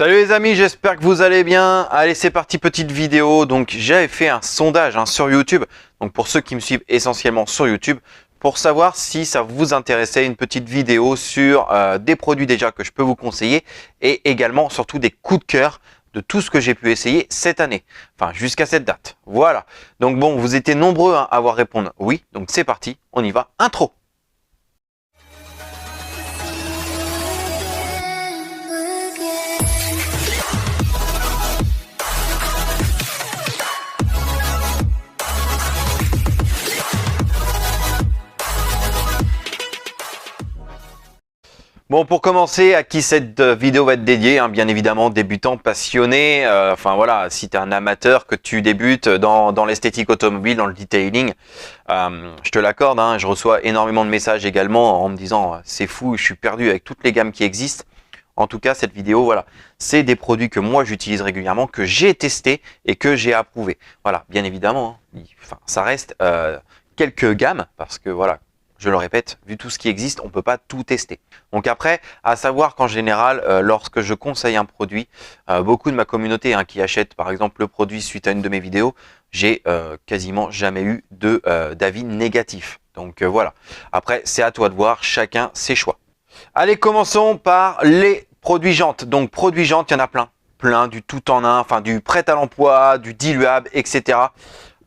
Salut les amis, j'espère que vous allez bien. Allez, c'est parti, petite vidéo. Donc j'avais fait un sondage sur YouTube, donc pour ceux qui me suivent essentiellement sur YouTube, pour savoir si ça vous intéressait, une petite vidéo sur des produits déjà que je peux vous conseiller et également surtout des coups de cœur de tout ce que j'ai pu essayer cette année, enfin jusqu'à cette date. Voilà, donc bon, vous étiez nombreux à avoir répondu oui, donc c'est parti, on y va, intro. Bon, pour commencer, à qui cette vidéo va être dédiée, bien évidemment, débutant, passionné, enfin voilà, si tu es un amateur, que tu débutes dans l'esthétique automobile, dans le detailing, je te l'accorde, je reçois énormément de messages également en me disant c'est fou, je suis perdu avec toutes les gammes qui existent. En tout cas, cette vidéo, voilà, c'est des produits que moi j'utilise régulièrement, que j'ai testé et que j'ai approuvé. Voilà, bien évidemment, ça reste quelques gammes parce que voilà, je le répète, vu tout ce qui existe, on ne peut pas tout tester. Donc après, à savoir qu'en général, lorsque je conseille un produit, beaucoup de ma communauté qui achète par exemple le produit suite à une de mes vidéos, j'ai quasiment jamais eu d'avis négatif. Donc voilà. Après, c'est à toi de voir, chacun ses choix. Allez, commençons par les produits jantes. Donc produits jantes, il y en a plein, du tout en un, enfin du prêt à l'emploi, du diluable, etc.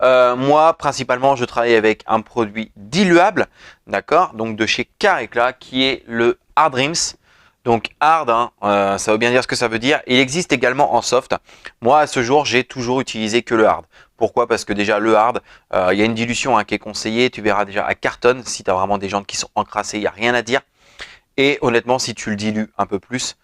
Moi, principalement, je travaille avec un produit diluable, d'accord, donc de chez Caricla, qui est le Hard Rims. Donc hard, ça veut bien dire ce que ça veut dire. Il existe également en soft. Moi, à ce jour, j'ai toujours utilisé que le hard. Pourquoi? Parce que déjà, le hard, il y a une dilution qui est conseillée. Tu verras déjà à carton, si tu as vraiment des jantes qui sont encrassées, il n'y a rien à dire. Et honnêtement, si tu le dilues un peu plus,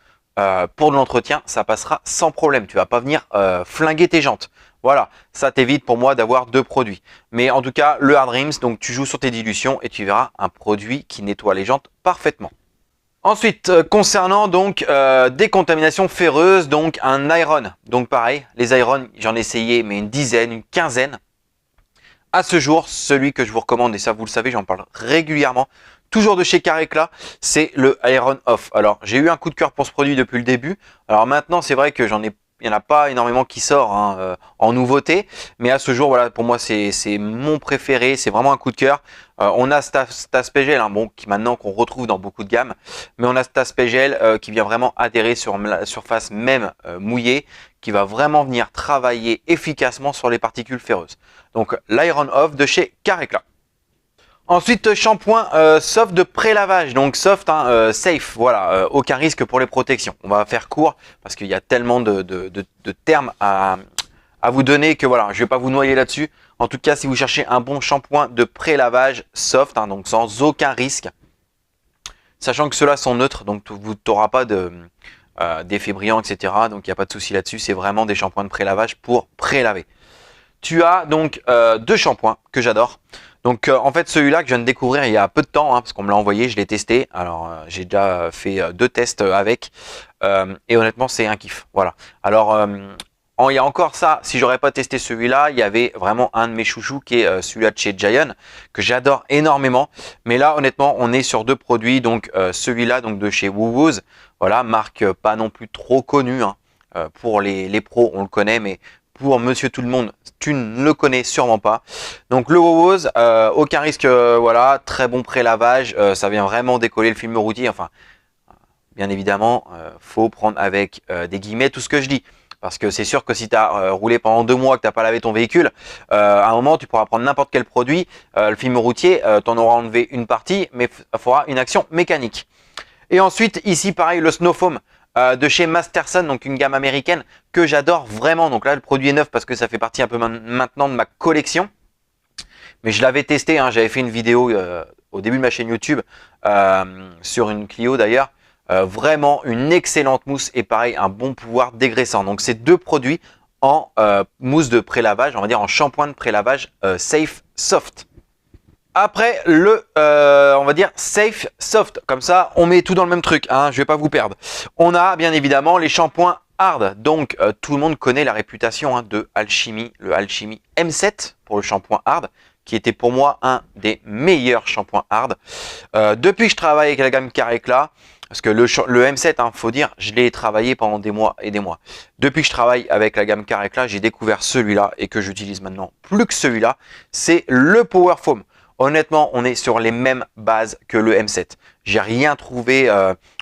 pour de l'entretien, ça passera sans problème. Tu vas pas venir flinguer tes jantes. Voilà, ça t'évite pour moi d'avoir deux produits. Mais en tout cas, le Hard Rims, donc tu joues sur tes dilutions et tu verras un produit qui nettoie les jantes parfaitement. Ensuite, concernant donc des contaminations ferreuses, donc un iron. Donc pareil, les irons, j'en ai essayé mais une dizaine, une quinzaine. À ce jour, celui que je vous recommande, et ça vous le savez, j'en parle régulièrement, toujours de chez Caricla, c'est le Iron Off. Alors, j'ai eu un coup de cœur pour ce produit depuis le début. Alors maintenant, c'est vrai que il n'y en a pas énormément qui sort en nouveauté, mais à ce jour, voilà, pour moi, c'est mon préféré, c'est vraiment un coup de cœur. On a cet aspect gel, bon, qui maintenant qu'on retrouve dans beaucoup de gammes, mais on a cet aspect gel qui vient vraiment adhérer sur la surface même mouillée, qui va vraiment venir travailler efficacement sur les particules ferreuses. Donc l'Iron Off de chez Caricla. Ensuite, shampoing soft de pré-lavage, donc soft, safe, voilà, aucun risque pour les protections. On va faire court parce qu'il y a tellement de termes à vous donner que voilà, je ne vais pas vous noyer là-dessus. En tout cas, si vous cherchez un bon shampoing de pré-lavage soft, donc sans aucun risque, sachant que ceux-là sont neutres, donc vous n'aurez pas d'effet brillant, etc. Donc il n'y a pas de souci là-dessus, c'est vraiment des shampoings de pré-lavage pour pré-laver. Tu as donc deux shampoings que j'adore. Donc en fait celui-là que je viens de découvrir il y a peu de temps, parce qu'on me l'a envoyé, je l'ai testé. Alors j'ai déjà fait deux tests avec et honnêtement c'est un kiff. Voilà. Alors il y a encore ça, si j'aurais pas testé celui-là, il y avait vraiment un de mes chouchous qui est celui-là de chez Giant que j'adore énormément. Mais là honnêtement on est sur deux produits, donc celui-là donc de chez Wowooz, voilà, marque pas non plus trop connue. Pour les pros on le connaît, mais pour monsieur tout le monde, tu ne le connais sûrement pas. Donc le Wowooz, aucun risque, voilà, très bon pré-lavage, ça vient vraiment décoller le film routier. Enfin, bien évidemment, faut prendre avec des guillemets tout ce que je dis. Parce que c'est sûr que si tu as roulé pendant 2 mois, que tu n'as pas lavé ton véhicule, à un moment, tu pourras prendre n'importe quel produit. Le film routier, tu en auras enlevé une partie, mais il faudra une action mécanique. Et ensuite, ici, pareil, le Snow Foam de chez Masterson, donc une gamme américaine que j'adore vraiment. Donc là, le produit est neuf parce que ça fait partie un peu maintenant de ma collection. Mais je l'avais testé, j'avais fait une vidéo au début de ma chaîne YouTube sur une Clio d'ailleurs. Vraiment une excellente mousse et pareil, un bon pouvoir dégraissant. Donc c'est deux produits en mousse de pré-lavage, on va dire en shampoing de pré-lavage Safe Soft. Après on va dire Safe Soft, comme ça on met tout dans le même truc, je vais pas vous perdre. On a bien évidemment les shampoings hard, donc tout le monde connaît la réputation de Alchemy, le Alchemy M7 pour le shampoing hard, qui était pour moi un des meilleurs shampoings hard. Depuis que je travaille avec la gamme Caricla, Parce que le M7, faut dire, je l'ai travaillé pendant des mois et des mois. Depuis que je travaille avec la gamme Carré-Clat, j'ai découvert celui-là et que j'utilise maintenant plus que celui-là, c'est le Power Foam. Honnêtement, on est sur les mêmes bases que le M7. J'ai rien trouvé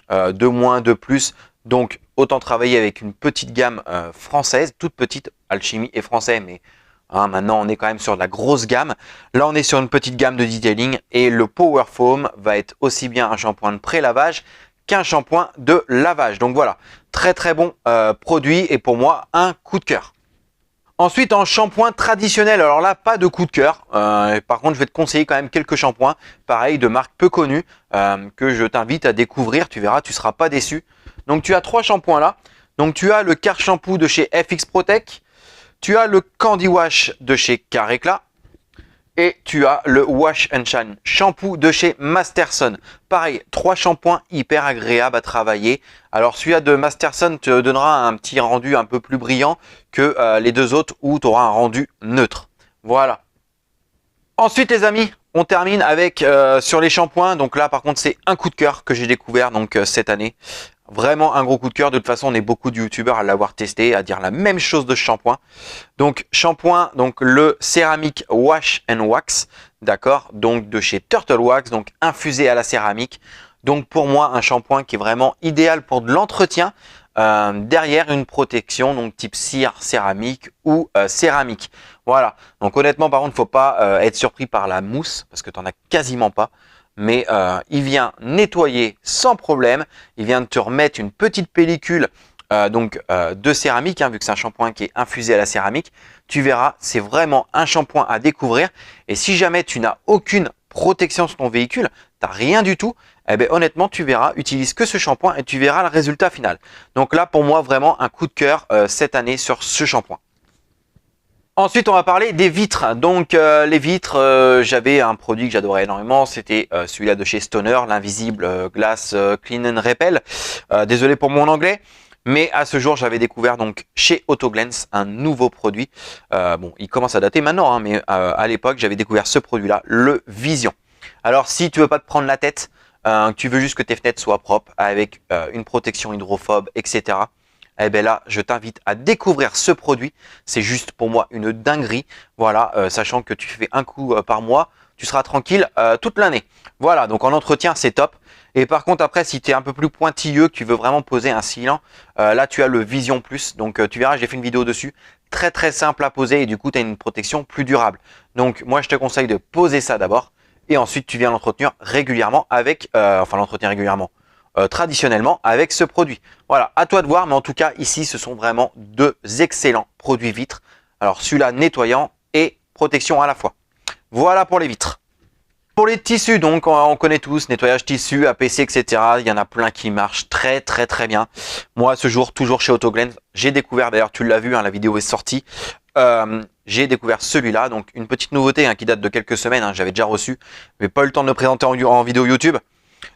de moins, de plus. Donc, autant travailler avec une petite gamme française, toute petite. Alchimie est français, mais maintenant, on est quand même sur de la grosse gamme. Là, on est sur une petite gamme de detailing et le Power Foam va être aussi bien un shampoing de pré-lavage qu'un shampoing de lavage. Donc voilà, très très bon produit et pour moi, un coup de cœur. Ensuite, en shampoing traditionnel, alors là, pas de coup de cœur. Par contre, je vais te conseiller quand même quelques shampoings, pareil, de marques peu connues, que je t'invite à découvrir. Tu verras, tu ne seras pas déçu. Donc, tu as 3 shampoings là. Donc, tu as le Car Shampoo de chez FX Protect. Tu as le Candy Wash de chez Carré-Clat. Et tu as le Wash and Shine shampoo de chez Masterson. Pareil, 3 shampoings hyper agréables à travailler. Alors celui-là de Masterson te donnera un petit rendu un peu plus brillant que les 2 autres où tu auras un rendu neutre. Voilà. Ensuite les amis, on termine avec sur les shampoings. Donc là par contre c'est un coup de cœur que j'ai découvert donc cette année. Vraiment un gros coup de cœur. De toute façon, on est beaucoup de youtubeurs à l'avoir testé, à dire la même chose de ce shampoing. Donc, shampoing, donc le céramique Wash and Wax, d'accord, donc de chez Turtle Wax, donc infusé à la céramique. Donc, pour moi, un shampoing qui est vraiment idéal pour de l'entretien derrière une protection, donc type cire céramique ou céramique. Voilà. Donc, honnêtement, par contre, il ne faut pas être surpris par la mousse parce que tu n'en as quasiment pas. Mais il vient nettoyer sans problème. Il vient de te remettre une petite pellicule de céramique, vu que c'est un shampoing qui est infusé à la céramique. Tu verras, c'est vraiment un shampoing à découvrir. Et si jamais tu n'as aucune protection sur ton véhicule, tu n'as rien du tout, eh bien, honnêtement, tu verras, utilise que ce shampoing et tu verras le résultat final. Donc là, pour moi, vraiment un coup de cœur cette année sur ce shampoing. Ensuite, on va parler des vitres. Donc, les vitres, j'avais un produit que j'adorais énormément. C'était celui-là de chez Stoner, l'invisible Glass Clean and Repel. Désolé pour mon anglais. Mais à ce jour, j'avais découvert donc chez Autoglance un nouveau produit. Bon, il commence à dater maintenant, mais à l'époque, j'avais découvert ce produit-là, le Vision. Alors, si tu veux pas te prendre la tête, tu veux juste que tes fenêtres soient propres avec une protection hydrophobe, etc. Eh bien là, je t'invite à découvrir ce produit. C'est juste pour moi une dinguerie. Voilà, sachant que tu fais un coup par mois, tu seras tranquille toute l'année. Voilà, donc en entretien, c'est top. Et par contre, après, si tu es un peu plus pointilleux, que tu veux vraiment poser un sealant, là, tu as le Vision Plus. Donc, tu verras, j'ai fait une vidéo dessus. Très, très simple à poser et du coup, tu as une protection plus durable. Donc, moi, je te conseille de poser ça d'abord. Et ensuite, tu viens l'entretenir régulièrement avec... traditionnellement avec ce produit. Voilà, à toi de voir, mais en tout cas, ici, ce sont vraiment 2 excellents produits vitres. Alors, celui-là nettoyant et protection à la fois. Voilà pour les vitres. Pour les tissus, donc, on connaît tous, nettoyage tissu, APC, etc. Il y en a plein qui marchent très, très, très bien. Moi, ce jour, toujours chez Autoglance, j'ai découvert, d'ailleurs, tu l'as vu, la vidéo est sortie. J'ai découvert celui-là, donc une petite nouveauté qui date de quelques semaines, j'avais déjà reçu, mais pas eu le temps de le présenter en vidéo YouTube.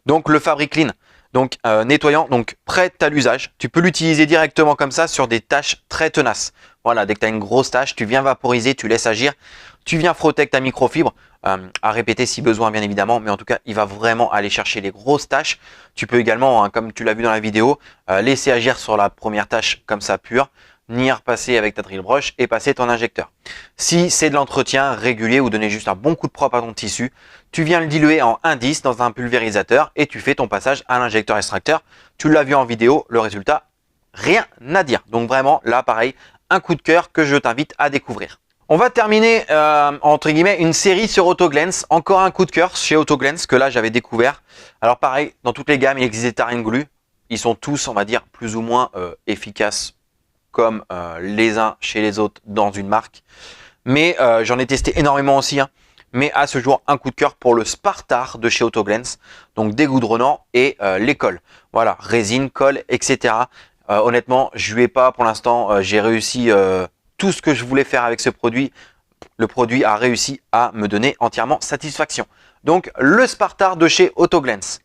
Donc, le Fabric Clean. Donc nettoyant, donc prêt à l'usage. Tu peux l'utiliser directement comme ça sur des tâches très tenaces. Voilà, dès que tu as une grosse tâche, tu viens vaporiser, tu laisses agir. Tu viens frotter avec ta microfibre, à répéter si besoin bien évidemment. Mais en tout cas, il va vraiment aller chercher les grosses tâches. Tu peux également, comme tu l'as vu dans la vidéo, laisser agir sur la première tâche comme ça pure. Venir passer avec ta drill brush et passer ton injecteur. Si c'est de l'entretien régulier ou donner juste un bon coup de propre à ton tissu, tu viens le diluer en indice dans un pulvérisateur et tu fais ton passage à l'injecteur extracteur. Tu l'as vu en vidéo, le résultat, rien à dire. Donc vraiment, là pareil, un coup de cœur que je t'invite à découvrir. On va terminer, entre guillemets, une série sur Autoglance. Encore un coup de cœur chez Autoglance que là j'avais découvert. Alors pareil, dans toutes les gammes, il existe des Terrain Glue. Ils sont tous, on va dire, plus ou moins efficaces comme les uns chez les autres dans une marque. Mais j'en ai testé énormément aussi. Mais à ce jour, un coup de cœur pour le Spartar de chez Autoglance. Donc dégoudronnant et les cols. Voilà, résine, colle, etc. Honnêtement, je lui ai pas pour l'instant. J'ai réussi tout ce que je voulais faire avec ce produit. Le produit a réussi à me donner entièrement satisfaction. Donc le Spartar de chez Autoglance.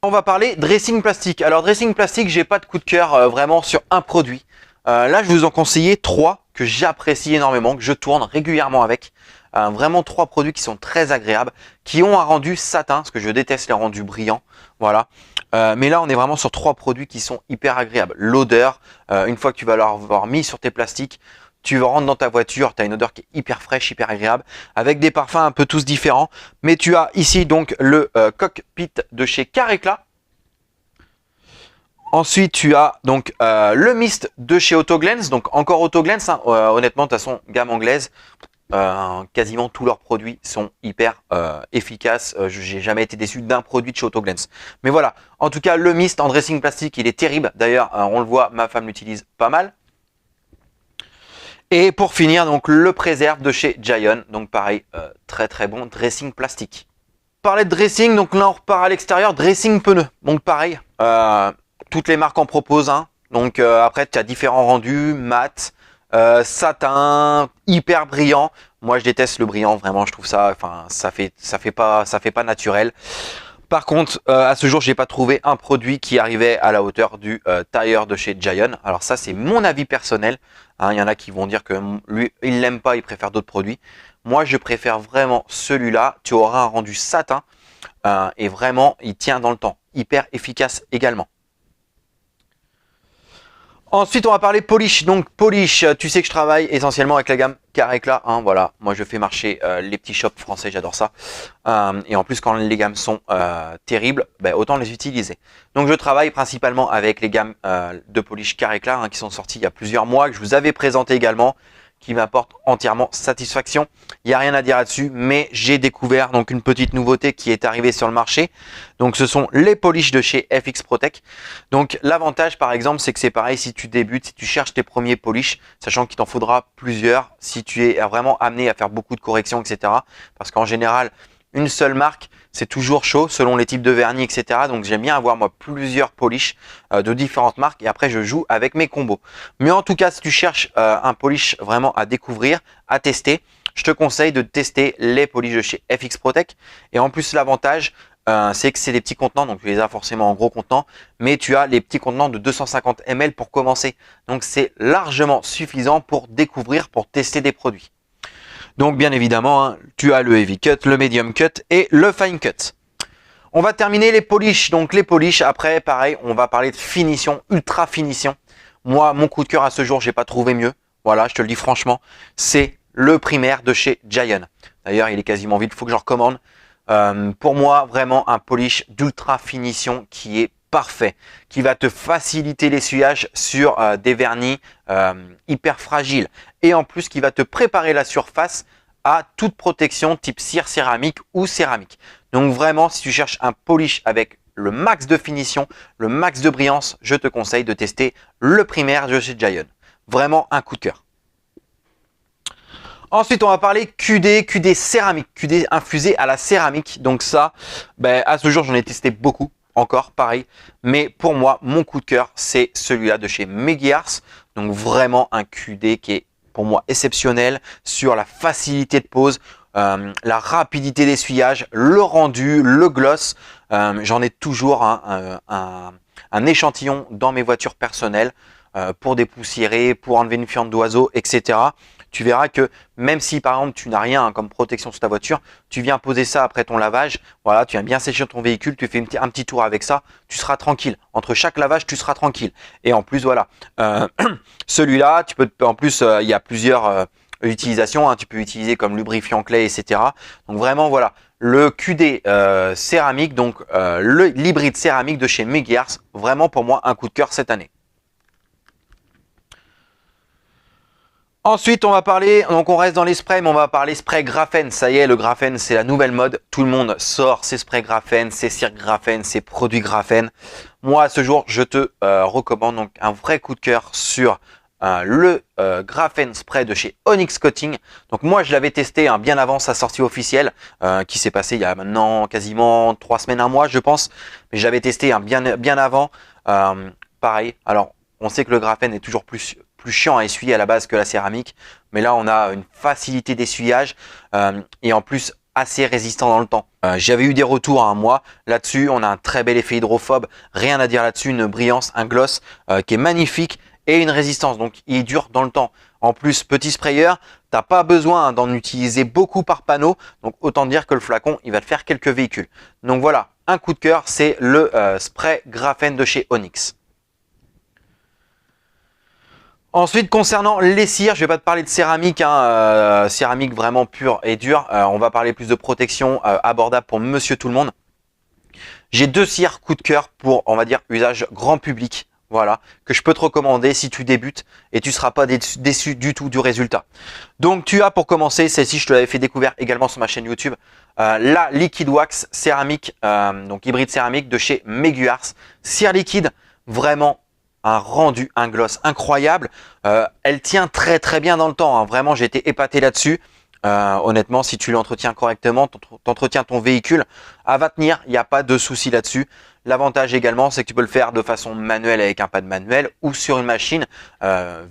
On va parler dressing plastique. Alors dressing plastique, j'ai pas de coup de cœur vraiment sur un produit. Là, je vous en conseiller 3 que j'apprécie énormément, que je tourne régulièrement avec. Vraiment 3 produits qui sont très agréables, qui ont un rendu satin, parce que je déteste les rendus brillants. Voilà. Mais là, on est vraiment sur 3 produits qui sont hyper agréables. L'odeur, une fois que tu vas l'avoir mis sur tes plastiques, tu rentres dans ta voiture, tu as une odeur qui est hyper fraîche, hyper agréable, avec des parfums un peu tous différents. Mais tu as ici donc le cockpit de chez Caricla. Ensuite, tu as donc le mist de chez Autoglens, donc encore Autoglens, hein. Honnêtement, de toute façon, gamme anglaise, quasiment tous leurs produits sont hyper efficaces. J'ai jamais été déçu d'un produit de chez Autoglens. Mais voilà, en tout cas, le mist en dressing plastique, il est terrible. D'ailleurs, on le voit, ma femme l'utilise pas mal. Et pour finir, donc le préserve de chez Giant, donc pareil, très très bon dressing plastique. Parler de dressing, donc là on repart à l'extérieur, dressing pneu, donc pareil. Toutes les marques en proposent un. Donc après, tu as différents rendus, mat, satin, hyper brillant. Moi, je déteste le brillant, vraiment. Je trouve ça, enfin, ça fait pas naturel. Par contre, à ce jour, j'ai pas trouvé un produit qui arrivait à la hauteur du tire de chez Giant. Alors ça, c'est mon avis personnel. Hein, y en a qui vont dire que lui, il l'aime pas, il préfère d'autres produits. Moi, je préfère vraiment celui-là. Tu auras un rendu satin et vraiment, il tient dans le temps. Hyper efficace également. Ensuite, on va parler polish. Donc, polish, tu sais que je travaille essentiellement avec la gamme Caricla. Hein, voilà, moi je fais marcher les petits shops français, j'adore ça. Et en plus, quand les gammes sont terribles, ben, autant les utiliser. Donc, je travaille principalement avec les gammes de polish Caricla hein, qui sont sorties il y a plusieurs mois, que je vous avais présenté également, qui m'apportent entièrement satisfaction. Il n'y a rien à dire là-dessus, mais j'ai découvert donc une petite nouveauté qui est arrivée sur le marché. Donc ce sont les polish de chez FX Protect. Donc l'avantage par exemple, c'est que c'est pareil si tu débutes, si tu cherches tes premiers polish, sachant qu'il t'en faudra plusieurs si tu es vraiment amené à faire beaucoup de corrections, etc. Parce qu'en général, une seule marque, c'est toujours chaud selon les types de vernis, etc. Donc j'aime bien avoir moi plusieurs polish de différentes marques et après je joue avec mes combos. Mais en tout cas, si tu cherches un polish vraiment à découvrir, à tester, je te conseille de tester les polish de chez FX Protect. Et en plus, l'avantage, c'est que c'est des petits contenants, donc tu les as forcément en gros contenants, mais tu as les petits contenants de 250 ml pour commencer. Donc c'est largement suffisant pour découvrir, pour tester des produits. Donc bien évidemment, hein, tu as le heavy cut, le medium cut et le fine cut. On va terminer les polish. Donc les polish, après pareil, on va parler de finition, ultra finition. Moi, mon coup de cœur à ce jour, j'ai pas trouvé mieux. Voilà, je te le dis franchement, c'est le primaire de chez Giant. D'ailleurs, il est quasiment vide, il faut que je le recommande. Pour moi, vraiment un polish d'ultra finition qui est parfait, qui va te faciliter l'essuyage sur des vernis hyper fragiles et en plus qui va te préparer la surface à toute protection type cire céramique ou céramique. Donc vraiment, si tu cherches un polish avec le max de finition, le max de brillance, je te conseille de tester le primaire de chez Giant. Vraiment un coup de cœur. Ensuite, on va parler QD céramique, QD infusé à la céramique. Donc ça, ben, à ce jour, j'en ai testé beaucoup. Encore pareil, mais pour moi mon coup de cœur c'est celui-là de chez Meguiars. Donc vraiment un QD qui est pour moi exceptionnel sur la facilité de pose, la rapidité d'essuyage, le rendu, le gloss. J'en ai toujours un échantillon dans mes voitures personnelles pour dépoussiérer, pour enlever une fiente d'oiseau, etc. Tu verras que même si par exemple tu n'as rien comme protection sur ta voiture, tu viens poser ça après ton lavage, voilà, tu viens bien sécher ton véhicule, tu fais un petit tour avec ça, tu seras tranquille. Entre chaque lavage, tu seras tranquille. Et en plus, voilà, celui-là, tu peux, en plus, il y a plusieurs utilisations, hein, tu peux utiliser comme lubrifiant clé, etc. Donc vraiment, voilà, le QD céramique, donc l'hybride céramique de chez Meguiars, vraiment pour moi un coup de cœur cette année. Ensuite, on va parler, donc on reste dans les sprays, mais on va parler spray graphène. Ça y est, le graphène, c'est la nouvelle mode. Tout le monde sort ses sprays graphène, ses cires graphène, ses produits graphène. Moi, à ce jour, je te recommande donc un vrai coup de cœur sur le graphène spray de chez Onyx Coating. Donc moi, je l'avais testé bien avant sa sortie officielle, qui s'est passée il y a maintenant quasiment 3 semaines, un mois, je pense. Mais j'avais testé bien avant. Pareil, alors on sait que le graphène est toujours plus chiant à essuyer à la base que la céramique, mais là on a une facilité d'essuyage et en plus assez résistant dans le temps. J'avais eu des retours à un mois là-dessus, on a un très bel effet hydrophobe, rien à dire là-dessus, une brillance, un gloss qui est magnifique et une résistance, donc il dure dans le temps. En plus, petit sprayer, t'as pas besoin d'en utiliser beaucoup par panneau, donc autant dire que le flacon il va te faire quelques véhicules. Donc voilà, un coup de cœur, c'est le spray graphène de chez Onyx. Ensuite, concernant les cires, je vais pas te parler de céramique, hein, céramique vraiment pure et dure. On va parler plus de protection abordable pour monsieur tout le monde. J'ai 2 cires coup de cœur pour, on va dire, usage grand public. Voilà, que je peux te recommander si tu débutes et tu ne seras pas déçu du tout du résultat. Donc tu as pour commencer, celle-ci je te l'avais fait découvrir également sur ma chaîne YouTube, la Liquid Wax céramique, donc hybride céramique de chez Meguiar's. Cire liquide, vraiment un rendu, un gloss incroyable. Elle tient très très bien dans le temps, hein. Vraiment j'ai été épaté là-dessus. Honnêtement, si tu l'entretiens correctement, t'entretiens ton véhicule, elle va tenir, il n'y a pas de souci là-dessus. L'avantage également, c'est que tu peux le faire de façon manuelle avec un pad manuel ou sur une machine.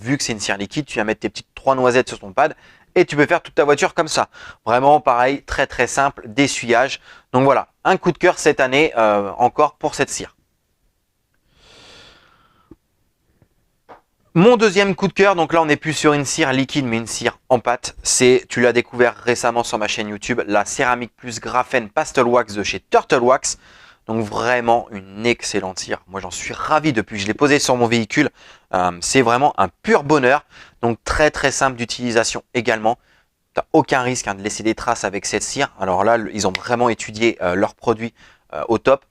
Vu que c'est une cire liquide, tu vas mettre tes petites 3 noisettes sur ton pad et tu peux faire toute ta voiture comme ça. Vraiment pareil, très très simple d'essuyage. Donc voilà, un coup de cœur cette année encore pour cette cire. Mon deuxième coup de cœur, donc là on n'est plus sur une cire liquide mais une cire en pâte, c'est, tu l'as découvert récemment sur ma chaîne YouTube, la Céramique Plus Graphène Pastel Wax de chez Turtle Wax. Donc vraiment une excellente cire. Moi j'en suis ravi depuis que je l'ai posée sur mon véhicule. C'est vraiment un pur bonheur. Donc très très simple d'utilisation également. Tu n'as aucun risque de laisser des traces avec cette cire. Alors là ils ont vraiment étudié leurs produits au top.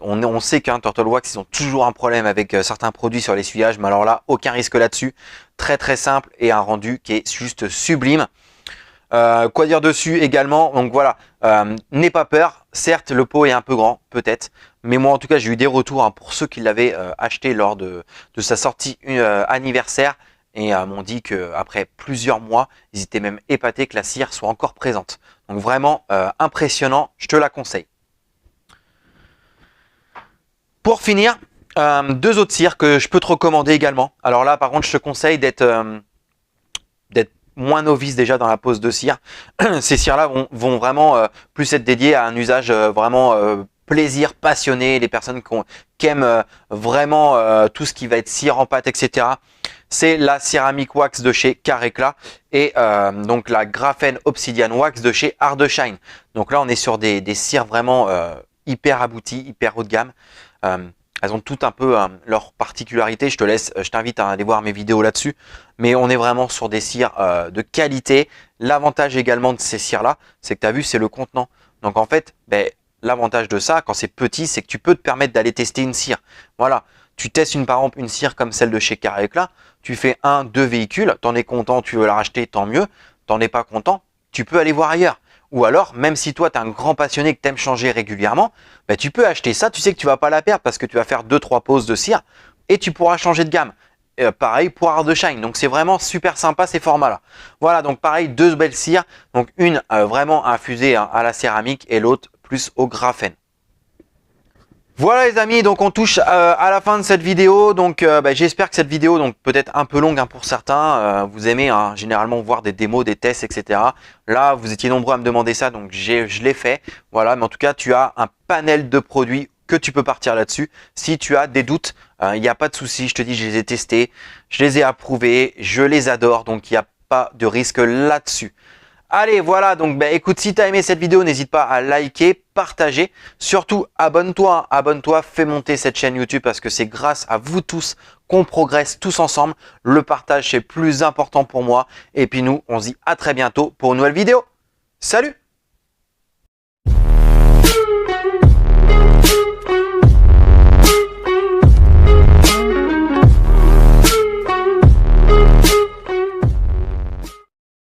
On sait qu'un Turtle Wax, ils ont toujours un problème avec certains produits sur l'essuyage, mais alors là, aucun risque là-dessus. Très très simple et un rendu qui est juste sublime. Quoi dire dessus également, donc voilà, n'aie pas peur, certes le pot est un peu grand, peut-être, mais moi en tout cas j'ai eu des retours hein, pour ceux qui l'avaient acheté lors de sa sortie anniversaire et m'ont dit qu'après plusieurs mois, ils étaient même épatés que la cire soit encore présente. Donc vraiment impressionnant, je te la conseille. Pour finir, 2 autres cires que je peux te recommander également. Alors là, par contre, je te conseille d'être moins novice déjà dans la pose de cire. Ces cires-là vont vraiment plus être dédiées à un usage vraiment plaisir, passionné, les personnes qui aiment vraiment tout ce qui va être cire en pâte, etc. C'est la Ceramic Wax de chez Carecla et donc la Graphène Obsidian Wax de chez Art de Shine. Donc là, on est sur des cires vraiment hyper abouties, hyper haut de gamme. Elles ont tout un peu leur particularité. Je t'invite à aller voir mes vidéos là-dessus. Mais on est vraiment sur des cires de qualité. L'avantage également de ces cires-là, c'est que tu as vu, c'est le contenant. Donc en fait, l'avantage de ça, quand c'est petit, c'est que tu peux te permettre d'aller tester une cire. Voilà, tu testes par exemple une cire comme celle de chez Carecla. Tu fais 1-2 véhicules, t'en es content, tu veux la racheter, tant mieux. T'en es pas content, tu peux aller voir ailleurs. Ou alors, même si toi, tu es un grand passionné que tu aimes changer régulièrement, tu peux acheter ça. Tu sais que tu vas pas la perdre parce que tu vas faire 2-3 poses de cire et tu pourras changer de gamme. Pareil pour Art de Shine. Donc, c'est vraiment super sympa ces formats-là. Voilà, donc pareil, 2 belles cires. Donc, une vraiment infusée à la céramique et l'autre plus au graphène. Voilà les amis, donc on touche à la fin de cette vidéo. Donc j'espère que cette vidéo, donc peut-être un peu longue pour certains, vous aimez généralement voir des démos, des tests, etc. Là, vous étiez nombreux à me demander ça, donc je l'ai fait. Voilà, mais en tout cas, tu as un panel de produits que tu peux partir là-dessus. Si tu as des doutes, il n'y a pas de souci. Je te dis, je les ai testés, je les ai approuvés, je les adore, donc il n'y a pas de risque là-dessus. Allez, voilà, donc écoute, si tu as aimé cette vidéo, n'hésite pas à liker, partager. Surtout, abonne-toi, fais monter cette chaîne YouTube parce que c'est grâce à vous tous qu'on progresse tous ensemble. Le partage, c'est plus important pour moi. Et puis nous, on se dit à très bientôt pour une nouvelle vidéo. Salut!